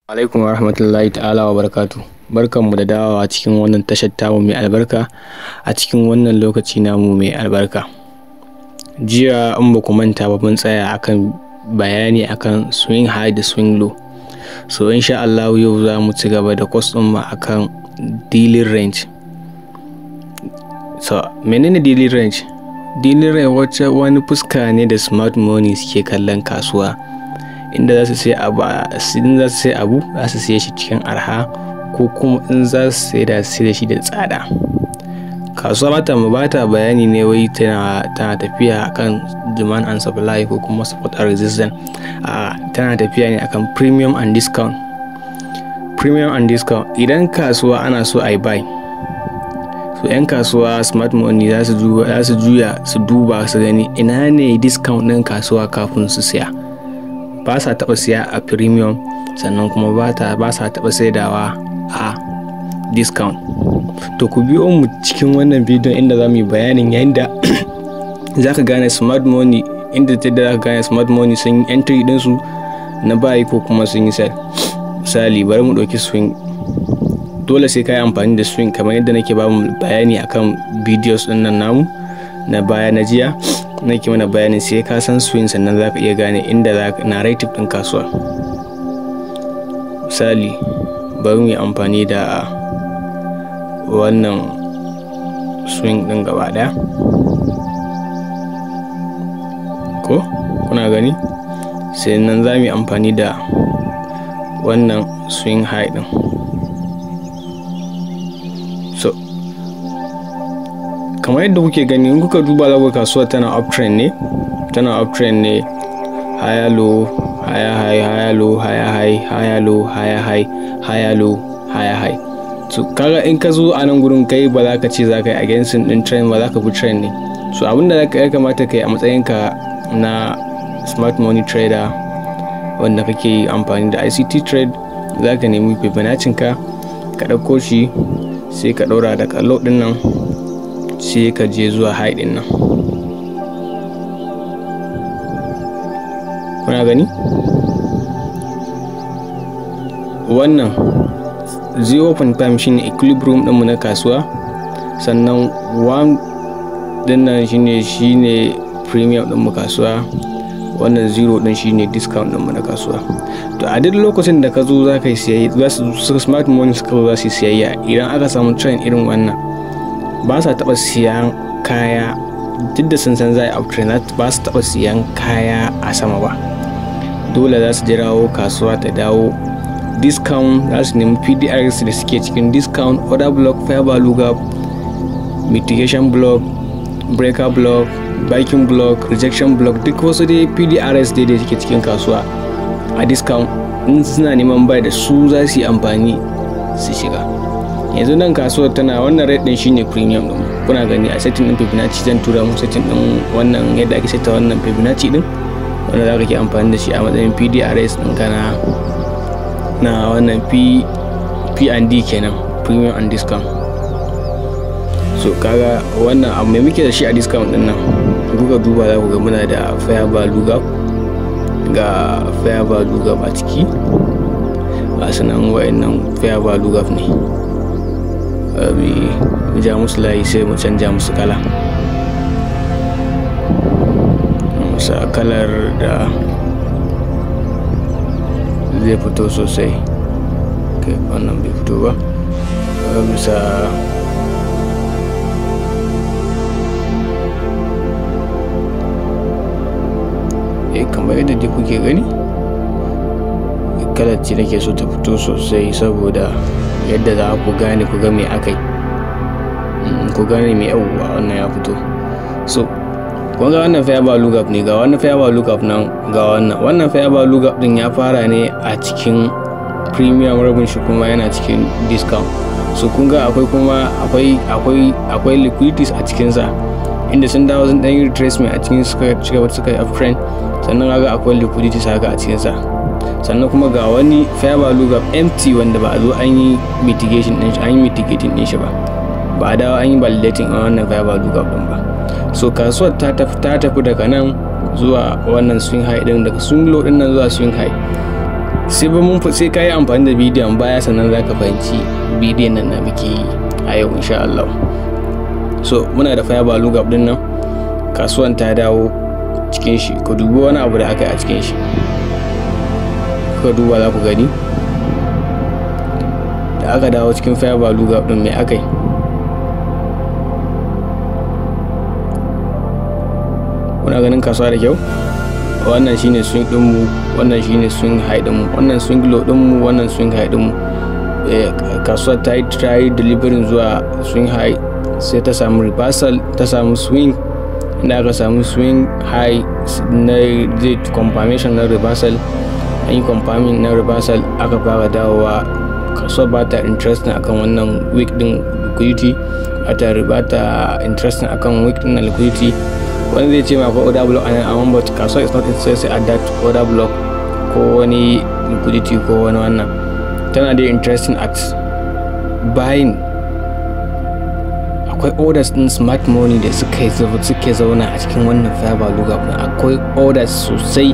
Alaikum wa rahmatullahi ta'ala wa barakatu. Barkanmu da dawowa cikin wannan tashar tamu mai albarka a cikin wannan lokaci namu mai albarka. Jiya in ba ku manta ba mun tsaya akan bayani akan swing high da swing low. So insha Allah yau za mu ci gaba da course din mu akan daily range. So menene daily range? Daily range wani fuska ne da smart money suke kallon kasuwa. Inda za su sai abu za su siye shi cikin arha ko kuma in za su sai da shi da tsada. Kasuwa ba ta bayani ne wai tana tafiya akan demand and supply ko kuma support and resistance. Tana tafiya ne akan premium and discount. Idan kasuwa ana so a yi buy, so 'yan kasuwa smart money za su juya su duba su gani ina ne discount ɗin kasuwa kafin su siya. Ba sa taɓa siya a premium sannan kuma ba sa taɓa saidawa a discount. To ku biyo mu cikin wannan bidiyon inda za mu yi bayanin yadda za ka gane smart money, inda za ka gane smart money sun yi entry ɗinsu na buy ko kuma sun yi sell. Misali bari mu ɗauki swing. Dole sai ka yi amfani da swing kamar yadda nake ba mu bayani akan videos ɗin nan namu na baya na jiya. Nake mana bayanin sai ka san swing sannan za ka iya gane inda narrative ɗin kasuwa. Misali bari mu yi amfani da wannan swing ɗin gaba ɗaya ko kuna gani, sai nan za mu yi amfani da wannan swing high ɗin. So kamar yadda kuke gani in kuka duba za ku kasuwa tana uptrend ne, higher low, higher high, higher low, higher high, higher low, higher high, higher low, higher high. So kaga in ka zo a nan gurin kai ba za ka ce za ka yi against din trend ba, za ka bi trend ne. So abinda ya kamata kai a matsayinka na smart money trader wanda kake amfani da ICT trade, za ka nemi Fibonacci ka ɗauko shi sai ka ɗaura da low ɗin nan sai ka je zuwa high din nan. Kuna gani wannan 0.5 shine equilibrium ɗinmu na kasuwa, sannan 1 din nan shine premium ɗinmu kasuwa, wannan 0 din shine discount ɗinmu na kasuwa. To a duk lokacin da ka zo za ka yi siyayya, smart money suka za su yi siyayya, idan aka samu trend irin wannan ba sa taɓa siyan kaya duk da sun san za a yi uptrend, ba su taɓa siyan kaya a sama ba. Dole za su jirawo kasuwa ta dawo discount, za su nemi PDRs da suke cikin discount, order block, fair value gap, mitigation block, breaker block, backing block, rejection block, duk wasu dai PDRs da suke cikin kasuwa a discount in suna neman buy da su za su yi amfani su shiga. Yanzu nan kasuwar tana wannan rate din shine premium din. Kuna gani a setting din Fibonacci, zan tura mu setting din wannan yadda ake seta wannan Fibonacci din wanda za ka ke amfani da shi a matsayin PDRs din kana na wannan P&D kenan, premium and discount. So kaga wannan abu mai muke da shi a discount din nan, kuka duba za ku ga muna da fair value gap a ciki. Sanan wayannan fair value gap ne. Mu ja musu layi sai mu canja musu kala, musa kalar da zai fito sosai. Okay, wannan bai fito ba. Musa kamar yadda dai kuke gani kalar ce nake so ta fito sosai saboda yadda za ku gane ku ga me akai, ku gane me yawwa wannan ya fito. So kun ga wannan fair value gap ne, ga wannan fair value gap nan, ga wannan fair value gap din ya fara ne a cikin premium, rabin shi kuma yana cikin discount. So kun ga akwai liquidities a cikin sa, inda sun dawo sun dan yi retracement a cikin suka yi uptrend, sannan ga akwai liquidities haka a cikin sa. Sannan kuma ga wani fair value gap empty wanda ba a zo an yi mitigating din shi ba a dawo an yi validating a wannan fair value gap din ba. So kasuwar ta tafi daga nan zuwa wannan swing high din, daga swing low din nan zuwa swing high. sai ka yi amfani da bidiyon baya sannan za ka fahimci bidiyon nan na muke yi a yau insha Allah. So muna da fiber lookup din nan, kasuwan ta dawo cikin shi. Ku dubi wani abu da aka yi a cikin shi, ka duba za ku gani da aka dawo cikin fiber lookup din mai aka yi. Kuna ganin kasuwa da kyau? Wannan shine swing din mu, wannan shine swing high din mu, wannan swing low din mu, wannan swing high din mu. Kasuwa ta yi delivering zuwa swing high, sai ta samu reversal, ta samu swing. Inda aka samu swing high na zai confirmation na reversal, an yi confirming na reversal, aka fara dawowa. Kasuwa ba ta interesting akan wannan week din liquidity, ba ta interesting akan week din liquidity. Wani zai ce ma akwai order block anan, amma but kasuwa is not interested at that order block ko wani liquidity ko wani wannan. Tana da interesting at buying. Akwai orders din smart money da suke zauna a cikin wannan fiber lookup. Akwai orders sosai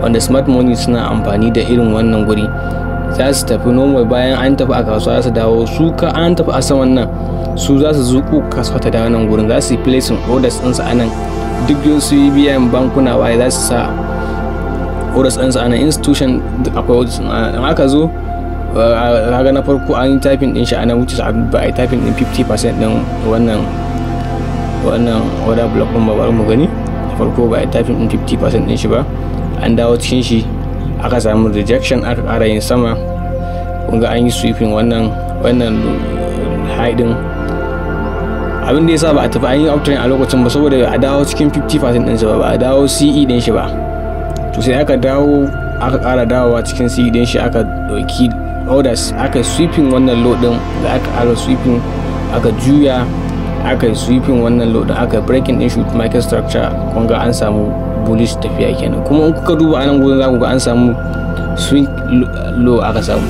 wanda smart money suna amfani da irin wannan guri. Za su tafi normal, bayan an tafi a kasuwa za su dawo, su ka an tafi a saman nan, su za su zuƙo kasuwa ta dawo nan gurin, za su yi placing orders ɗinsu a nan. Duk su yi biyan bankuna waye za su sa orders ɗinsu a nan. Institution duk akwai orders in aka zo kaga na farko an yi typing ɗin shi a nan, wuce ba a yi typing ɗin 50% ɗin wannan order block ɗin ba. Bari mu gani, na farko ba a yi typing ɗin 50% ɗin shi ba. An dawo cikin shi aka samu rejection, aka ƙara yin sama. Kunga an yi sweeping wannan high ɗin. Abin da yasa ba a tafi an yi uptrend a lokacin ba saboda a dawo cikin 50% din sa ba a dawo CE din shi ba. To sai aka dawo, aka ƙara dawowa cikin CE din shi, aka dauki orders, aka sweeping wannan low din, da aka ƙara sweeping, aka juya, aka sweeping wannan low din, aka breaking din shi market structure. Kun ga an samu bullish tafiya kenan. Kuma in kuka duba anan gurin za ku ga an samu swing low aka samu.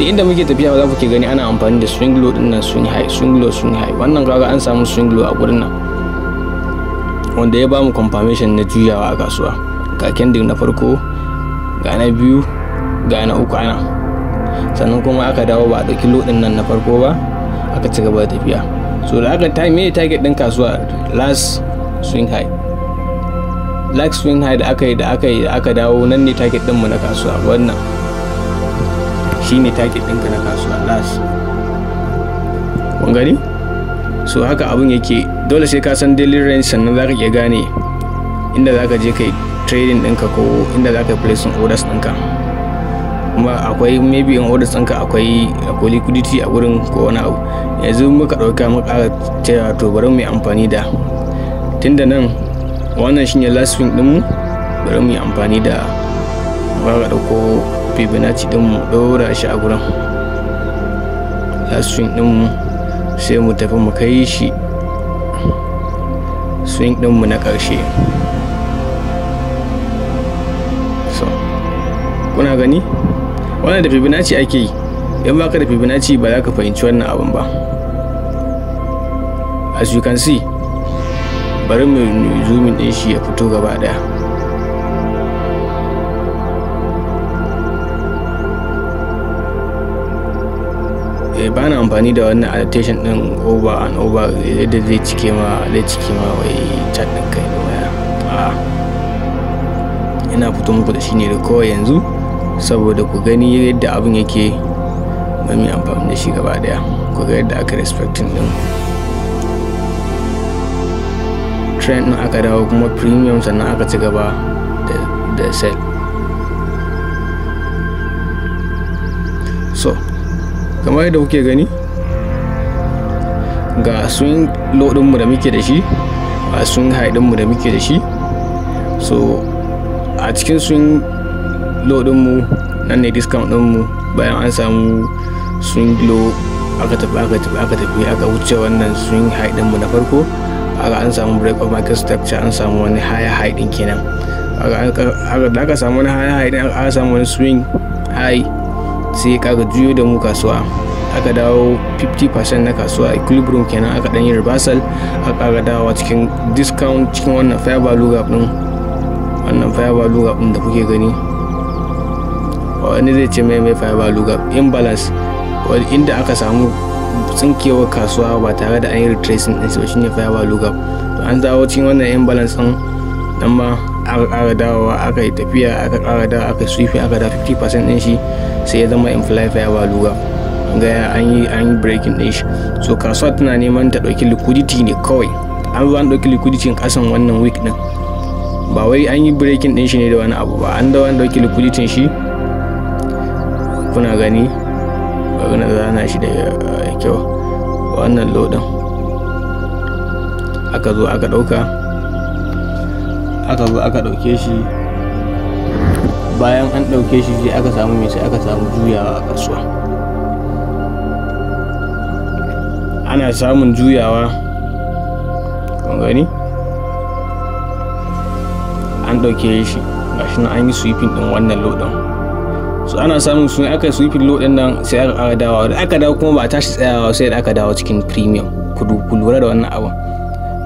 Da inda muke tafiya za ku ke gani ana amfani da swing low din nan, swing high, swing low, swing high. Wannan kaga an samu swing low a gurin nan wanda ya bamu confirmation na juyawa a kasuwa. Ga candle na farko, ga na biyu, ga na uku ana. Sannan kuma aka dawo ba a dauki low din nan na farko ba, aka ci gaba da tafiya. So da aka me target din kasuwa, last swing high. Last swing high da aka dawo, nan ne target din mu na kasuwa. Wannan shine target ɗinka na kasuwa last. Kun gani? So haka abun yake, dole sai ka san daily range sannan zaka iya gane inda zaka je kai trading ɗinka ko inda zaka place orders ɗinka. Kuma akwai maybe in orders ɗinka akwai liquidity a gurin ko wani abu. Yanzu muka ɗauka muka ƙara cewa to bari mu yi amfani da, tunda nan wannan shine last swing ɗinmu, bari mu yi amfani da muka ɗauko Fibonacci din mu ɗora shi a gurin last swing din mu, sai mu tafi mu kai shi swing din mu na ƙarshe. So kuna gani wannan da Fibonacci ake yi. In baka da Fibonacci ba za ka fahimci wannan abun ba. As you can see, bari mu zoom in din shi ya fito gaba daya. Ba na amfani da wannan adaptation din over and over yadda zai cike ma wai chat din kai waya. Ina fito muku da shi ne da kawai yanzu saboda ku gani yadda abin yake, ba mu amfani da shi gaba daya. Ku ga yadda aka respecting din trend din, aka dawo kuma premium, sannan aka ci gaba da sell. So kamar yadda kuke gani, ga swing low ɗinmu da muke da shi, ga swing high ɗinmu da muke da shi. So a cikin swing low ɗinmu nan ne discount ɗinmu. Bayan an samu swing low, aka tafi aka wuce wannan swing high ɗinmu na farko, an samu break of market structure, an samu wani higher high ɗin kenan. Aka samu wani higher high ɗin, aka samu wani swing high, sai kaga juyo da mu kasuwa, aka dawo 50% na kasuwa equilibrium kenan. Aka dan yi reversal, aka dawo cikin discount cikin wannan fiber lookup din, da kuke gani. wani zai ce mai fair value gap imbalance, inda aka samu tsinkewar kasuwa ba tare da an yi retracing din ba shine fair value gap. To an dawo cikin wannan imbalance din nan ma aka ƙara dawowa, aka yi tafiya, aka ƙara dawo, aka sweep, aka da 50% din shi sai ya zama implied fair value gap. Ga an yi breaking din shi. So kasuwa tana neman ta dauki liquidity ne kawai, an zo an dauki liquidity kasan wannan week din, ba wai an yi breaking din shi ne da wani abu ba, an da wani dauki liquidity shi. Kuna gani na zana shi da kyau, wannan low din aka zo aka dauke shi. Bayan an dauke shi sai aka samu juyawa a kasuwa. Ana samun juyawa, kun gani an dauke shi gashi nan an yi sweeping din wannan low din. So ana samun su aka yi sweeping low din nan sai aka ƙara dawowa, da aka dawo kuma ba a tashi tsayawa sai da aka dawo cikin premium. Ku lura da wannan abun,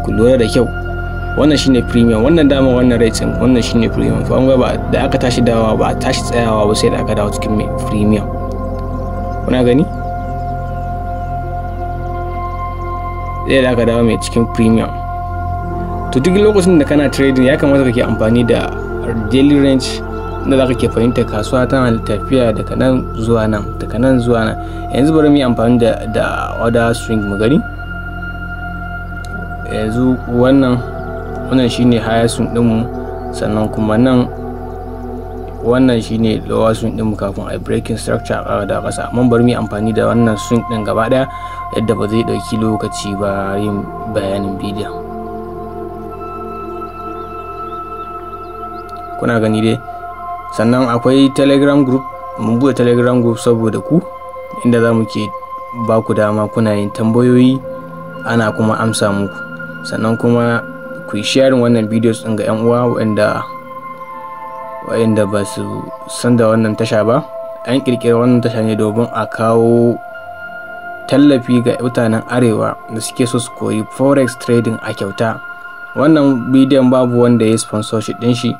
ku lura da kyau, wannan shine premium, wannan dama wannan rating, wannan shine premium. Fa an ga ba da aka tashi dawowa ba a tashi tsayawa ba sai da aka dawo cikin premium. Kuna gani sai da aka dawo mai cikin premium. To duk lokacin da kana trading ya kamata kake amfani da daily range da za ka ke fahimta kasuwa tana tafiya daga nan zuwa nan, daga nan zuwa nan. Yanzu bari mu yi amfani da order swing mu gani. Yanzu wannan shine higher swing din mu, sannan kuma nan wannan shine lower swing din mu kafin a breaking structure a da kasa. Amma bari mu yi amfani da wannan swing din gaba daya yadda ba zai dauki lokaci ba yin bayanin bidiyon. Kuna gani dai. Sannan akwai telegram group, mun bude telegram group saboda ku, inda za mu ke ba ku dama kuna yin tambayoyi ana kuma amsa muku. Sannan kuma ku yi sharing wannan videos din ga yan uwa wa'anda ba su san da wannan tasha ba. An kirkira wannan tasha ne domin a kawo tallafi ga mutanen arewa da suke so su koyi forex trading a kyauta. Wannan bidiyon babu wanda ya sponsorship din shi,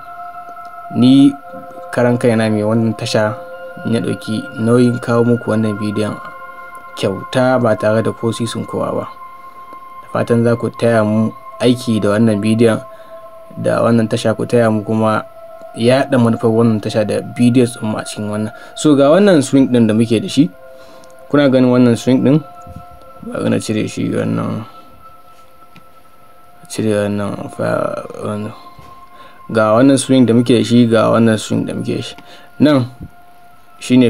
ni karan kaina mai wannan tasha ya dauki nauyin kawo muku wannan bidiyon kyauta ba tare da ko sisin kowa ba. Da fatan za ku taya mu aiki da wannan bidiyon da wannan tasha, ku taya mu kuma yaɗa manufar wannan tasha da videos din mu a cikin wannan. So ga wannan swing din da muke da shi, kuna ganin wannan swing din, ba na cire shi wannan ga wannan swing da muke da shi, ga wannan swing da muke da shi. Nan shine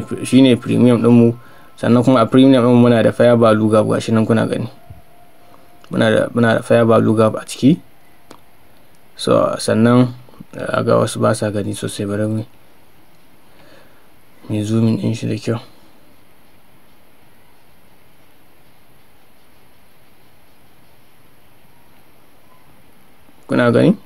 premium din mu, sannan kuma a premium din muna da fair value gap gashi nan kuna gani. Muna da fair value gap a ciki. So sannan ga wasu ba sa gani sosai, bari mu zoom in shi da kyau. Kuna gani?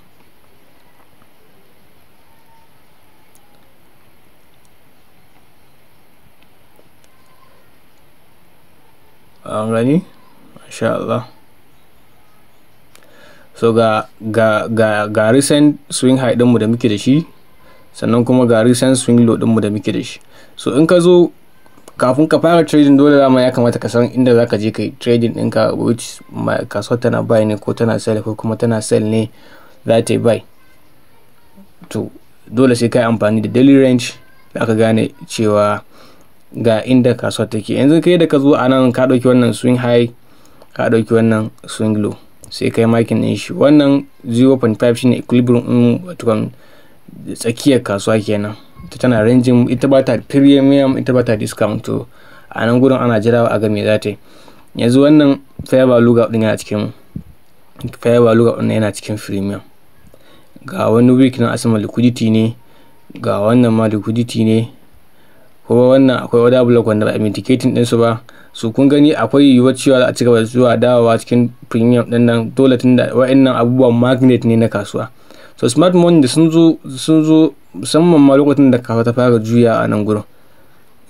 An gani? Masha Allah. So ga recent swing high din mu da muke da shi, sannan kuma ga recent swing low din mu da muke da shi. So in ka zo kafin ka fara trading dole dama ya kamata ka san inda zaka je kai trading ɗinka, which kasuwar tana buy ne ko tana sell, ko kuma tana sell ne za ta yi buy. To dole sai kai amfani da daily range da aka gane cewa ga inda kasuwar take. Yanzu kai da ka zo a nan ka dauki wannan swing high, ka dauki wannan swing low, sai kai marking din shi. Wannan 0.5 shine equilibrium wato tsakiyar kasuwa kenan. Ita tana ranging, ita ba ta premium, ita ba ta discount. To a nan gurin ana jirawa a ga me za ta yi. Yanzu wannan fair value gap din yana cikin premium. Ga wani week na asama liquidity ne, ga wannan ma liquidity ne, kuma wannan akwai order block wanda ba indicating din su ba. So kun gani akwai yiwuwar cewa za a ci gaba da zuwa dawowa cikin premium din nan, dole tunda wa'annan abubuwan magnet ne na kasuwa. So smart money da sun zo musamman ma lokacin da kasuwa ta fara juya a nan gurin,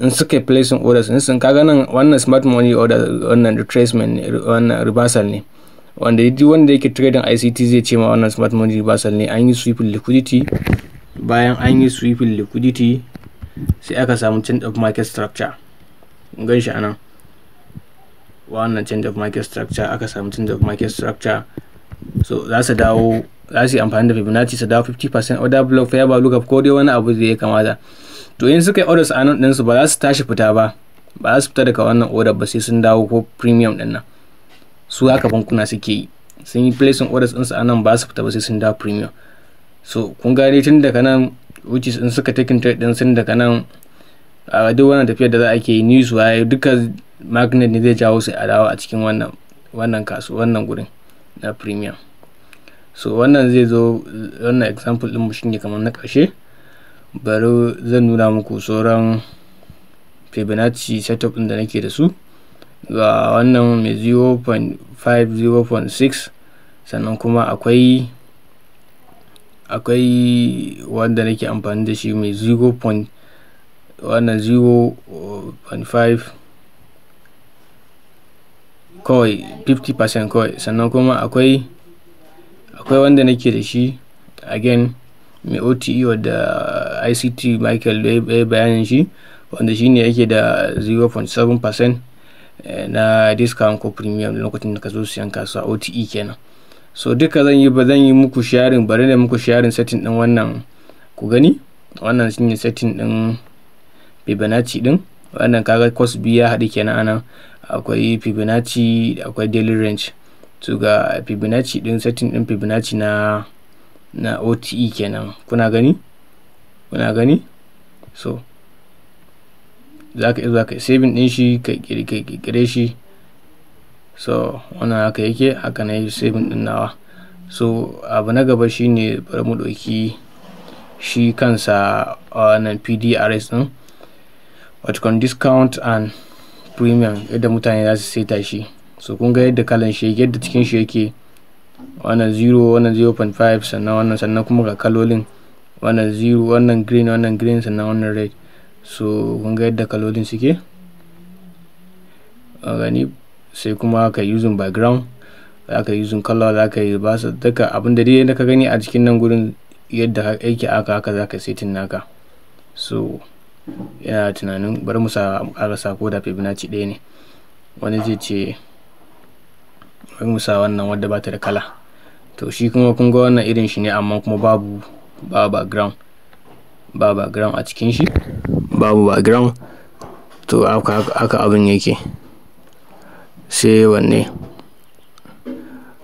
in suka yi placing orders, in sun kaga nan wannan smart money order, wannan retracement ne, wannan reversal ne, wanda yake trading ICT zai ce ma wannan smart money reversal ne. An yi sweeping liquidity, bayan an yi sweeping liquidity sai aka samu change of market structure. Gan shi anan, wannan change of market structure, aka samu change of market structure. So za su yi amfani da Fibonacci su dawo 50% order block, fair value gap, ko dai wani abu da ya kamata. To in suka yi orders a nan ɗinsu, ba za su tashi fita ba, ba za su fita daga wannan order ba sai sun dawo ko premium ɗin nan. Su haka bankuna suke yi, sun yi placing orders ɗinsu a nan, ba su fita ba sai sun dawo premium. So kun gane tun daga nan, which is in suka taking trade ɗin sun daga nan, a duk wannan tafiyar da za a ke yi, news waye duka magnet ne zai jawo su a dawo a cikin wannan wannan gurin na premium. So wannan zai zo, wannan example ɗin mu shine kamar na ƙarshe. Bari zan nuna muku sauran Fibonacci setup ɗin da nake da su. Ga wannan mai 0.5, 0.6, sannan kuma akwai wanda nake amfani da shi mai 0.5 kawai 50% kawai, sannan kuma akwai wanda nake da shi again mai OTE wadda ICT Michael ya bayanin shi, wanda shine yake da 0.7% na discount ko premium lokacin da ka zo siyan kasuwa, OTE kenan. So duka zan yi muku sharing, bari ne muku sharing setting din wannan ku gani. Wannan shine setting din Fibonacci din. Wannan kaga cost biya haɗi kenan anan. Akwai Fibonacci, akwai daily range. To ga Fibonacci din, setting din Fibonacci na OTE kenan. Kuna gani? So zaka yi saving din shi, ka kirkire shi. So wannan haka yake, haka na yi saving din nawa. So abu na gaba shine bari mu ɗauki shi kansa wannan PDRS din, wato discount and premium, yadda mutane za su saita shi. So kun ga yadda kalan shi, yadda cikin shi yake, wannan 0, wannan 0.5, sannan kuma ga kalolin, wannan 0, wannan green, sannan wannan red. So kun ga yadda kalolin suke gani. Sai kuma ka using background, za ka using color, za ka yi ba su duka abin da dai ka gani a cikin nan gurin, yadda yake haka za ka setting naka. So yana tunanin bari mu ƙara sako da Fibonacci ɗaya ne. Wani zai ce bari mu sa wannan wadda ba ta da kala. To shi kuma kun ga wannan irin shi ne, amma kuma babu background a cikin shi, babu background. To haka abin yake. Sai wanne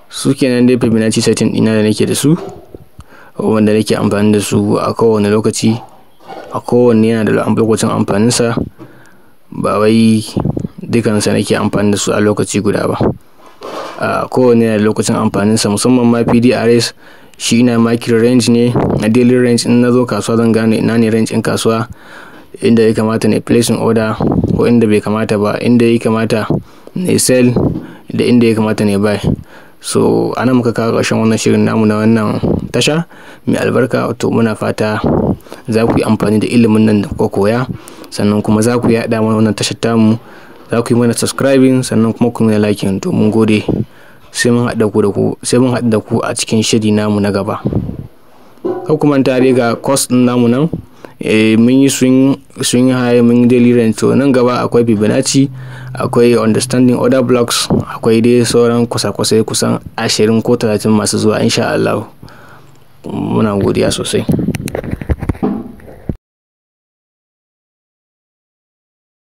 su kenan dai Fibonacci setting ɗina da nake da su, wanda nake amfani da su a kowane lokaci. A kowanne yana da lokacin amfaninsa, ba wai dukansa nake amfani da su a lokaci guda ba. A kowanne yana da lokacin amfaninsa, musamman ma PDRS shi ina micro range ne, na daily range. In na zo kasuwa zan gane ina ne range in kasuwa, inda ya kamata na placing order ko inda bai kamata ba, inda ya kamata na sell da inda ya kamata na buy. So ana muka kawo ƙarshen wannan shirin namu na wannan tasha mai albarka. To muna fata za ku yi amfani da ilimin nan da kuka koya, sannan kuma za ku yaɗa mana wannan tashar tamu, za ku yi mana subscribing, sannan kuma ku yi mana liking. To mun gode, sai mun haɗu da ku a cikin shiri namu na gaba. Kar ku manta dai ga course ɗin namu nan, mun yi swing high, mun yi daily range. To nan gaba akwai Fibonacci, akwai understanding order blocks, akwai dai sauran kusa-kusai kusan 20 ko 30 masu zuwa insha Allah. Muna godiya sosai.